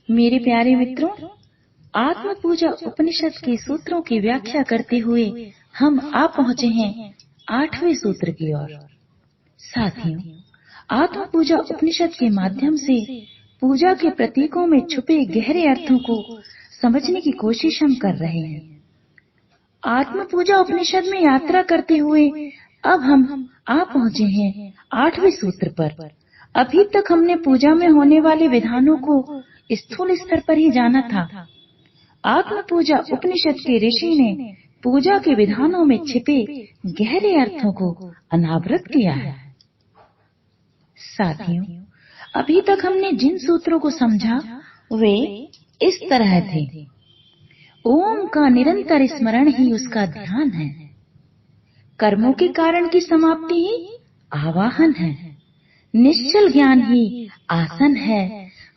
मेरे प्यारे मित्रों, आत्म पूजा उपनिषद के सूत्रों की व्याख्या करते हुए हम आ पहुँचे हैं 8वें सूत्र की ओर। साथियों, आत्म पूजा उपनिषद के माध्यम से पूजा के प्रतीकों में छुपे गहरे अर्थों को समझने की कोशिश हम कर रहे हैं। आत्म पूजा उपनिषद में यात्रा करते हुए अब हम आ पहुँचे हैं 8वें सूत्र पर। अभी तक हमने पूजा में होने वाले विधानों को स्थूल स्तर पर ही जाना था। आत्म पूजा उपनिषद के ऋषि ने पूजा के विधानों में छिपे गहरे अर्थों को अनावृत किया है। साथियों, अभी तक हमने जिन सूत्रों को समझा वे इस तरह थे। ओम का निरंतर स्मरण ही उसका ध्यान है। कर्मों के कारण की समाप्ति ही आवाहन है। निश्चल ज्ञान ही आसन है।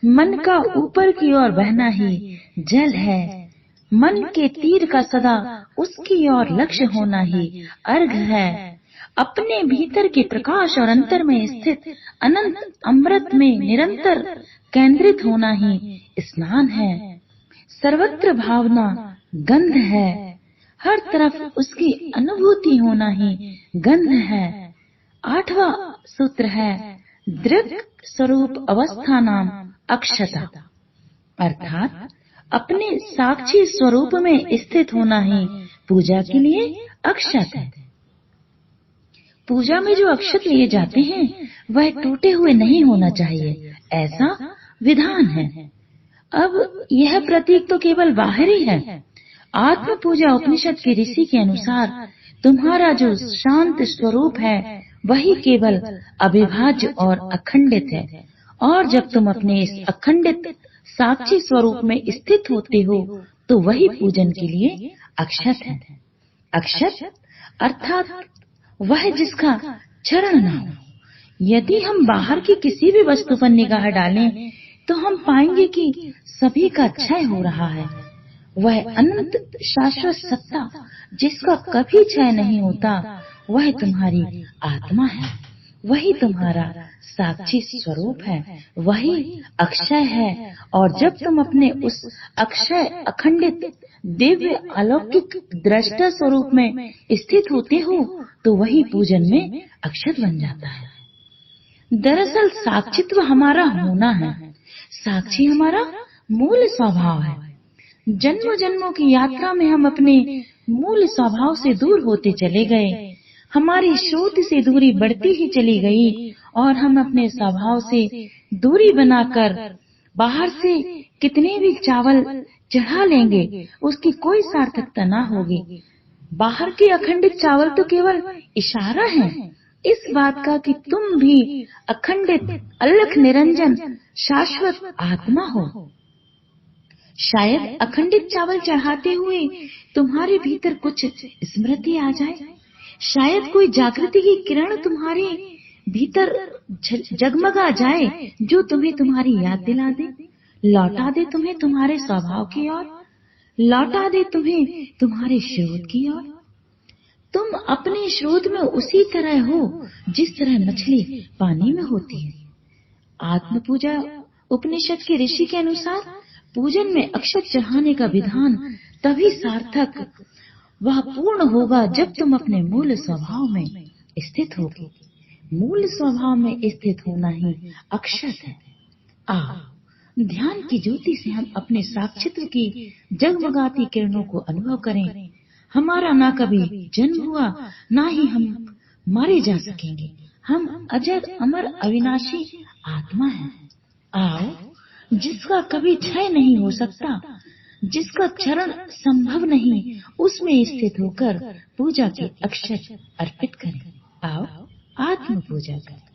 मन का ऊपर की ओर बहना ही जल है। मन के तीर का सदा उसकी ओर लक्ष्य होना ही अर्घ है। अपने भीतर के प्रकाश और अंतर में स्थित अनंत अमृत में निरंतर केंद्रित होना ही स्नान है। सर्वत्र भावना गंध है। हर तरफ उसकी अनुभूति होना ही गंध है। 8वां सूत्र है दृक् स्वरूप अवस्था नाम अक्षता, अर्थात अपने साक्षी स्वरूप में स्थित होना ही पूजा के लिए अक्षत है। पूजा में जो अक्षत लिए जाते हैं वह टूटे हुए नहीं होना चाहिए, ऐसा विधान है। अब यह प्रतीक तो केवल बाहरी है। आत्म पूजा उपनिषद के ऋषि के अनुसार तुम्हारा जो शांत स्वरूप है वही केवल अविभाज्य और अखंडित है। और जब तुम अपने इस अखंडित साक्षी स्वरूप में स्थित होते हो तो वही पूजन के लिए अक्षत है। अक्षत अर्थात वह जिसका चरण न हो। यदि हम बाहर की किसी भी वस्तु पर निगाह डालें तो हम पाएंगे कि सभी का क्षय हो रहा है। वह अनंत शाश्वत सत्ता जिसका कभी क्षय नहीं होता, वह तुम्हारी आत्मा है। वही तुम्हारा साक्षी स्वरूप है। वही अक्षय है। और जब तुम अपने उस अक्षय अखंडित दिव्य अलौकिक दृष्टा स्वरूप में स्थित होते हो तो वही पूजन में अक्षत बन जाता है। दरअसल साक्षित्व हमारा होना है। साक्षी हमारा मूल स्वभाव है। जन्मों जन्मों की यात्रा में हम अपने मूल स्वभाव से दूर होते चले गए। हमारी श्रोत से दूरी बढ़ती ही चली गई और हम अपने स्वभाव से दूरी बनाकर बाहर से कितने भी चावल चढ़ा लेंगे, उसकी कोई सार्थकता ना होगी। बाहर के अखंडित चावल तो केवल इशारा है इस बात का कि तुम भी अखंडित अलख निरंजन शाश्वत आत्मा हो। शायद अखंडित चावल चढ़ाते हुए तुम्हारे भीतर कुछ स्मृति आ जाए। शायद कोई जागृति की किरण तुम्हारे भीतर जगमगा जाए जो तुम्हें तुम्हारी याद दिला दे, लौटा दे तुम्हें तुम्हारे स्वभाव की ओर, लौटा दे तुम्हें तुम्हारे स्रोत की ओर। तुम अपने स्रोत में उसी तरह हो जिस तरह मछली पानी में होती है। आत्म पूजा उपनिषद के ऋषि के अनुसार पूजन में अक्षत चढ़ाने का विधान तभी सार्थक वह पूर्ण होगा जब तुम अपने मूल स्वभाव में स्थित होगे। मूल स्वभाव में स्थित होना ही अक्षत है। ध्यान की ज्योति से हम अपने साक्षित्व की जगमगाती किरणों को अनुभव करें। हमारा ना कभी जन्म हुआ, ना ही हम मारे जा सकेंगे। हम अजर अमर अविनाशी आत्मा हैं। आओ, जिसका कभी क्षय नहीं हो सकता, जिसका चरण संभव नहीं, उसमें स्थित होकर पूजा के अक्षत अर्पित करें। आओ, आत्म पूजा करें।